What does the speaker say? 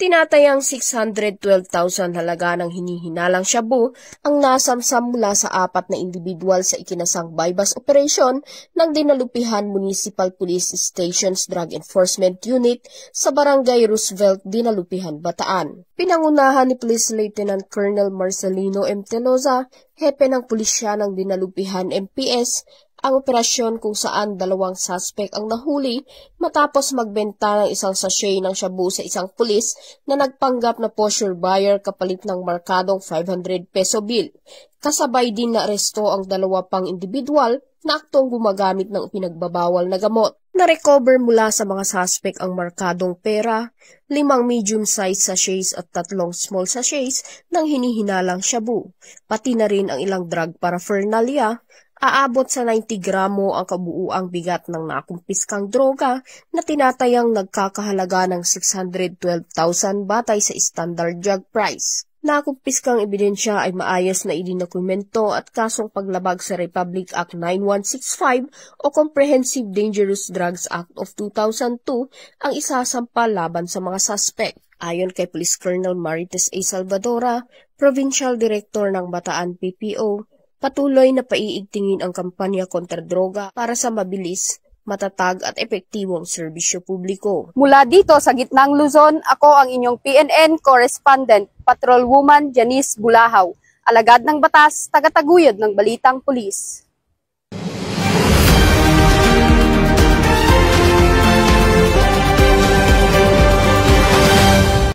Tinatayang 612,000 halaga ng hinihinalang shabu ang nasamsam mula sa 4 na individual sa ikinasang bypass operation ng Dinalupihan Municipal Police Station's Drug Enforcement Unit sa Barangay Roosevelt, Dinalupihan, Bataan. Pinangunahan ni Police Lieutenant Colonel Marcelino M. Telosa, hepe ng pulisya ng Dinalupihan MPS, ang operasyon kung saan 2 suspect ang nahuli matapos magbenta ng isang sachet ng shabu sa isang pulis na nagpanggap na posture buyer kapalit ng markadong 500 peso bill. Kasabay din na aresto ang 2 pang individual na aktong gumagamit ng pinagbabawal na gamot. Na-recover mula sa mga suspect ang markadong pera, 5 medium-sized sachets at 3 small sachets ng hinihinalang shabu, pati na rin ang ilang drug paraphernalia. Aabot sa 90 gramo ang kabuuang bigat ng nakumpiskang droga na tinatayang nagkakahalaga ng 612,000 batay sa standard drug price. Nakumpiskang ebidensya ay maayos na idinokumento at kasong paglabag sa Republic Act 9165 o Comprehensive Dangerous Drugs Act of 2002 ang isasampa laban sa mga suspect. Ayon kay Police Colonel Marites A. Salvadora, Provincial Director ng Bataan PPO, patuloy na paiigtingin ang kampanya kontra droga para sa mabilis, matatag at epektibong serbisyo publiko. Mula dito sa gitnang Luzon, ako ang inyong PNN correspondent, Patrolwoman Janice Bulahaw, alagad ng batas, tagataguyod ng Balitang Pulis.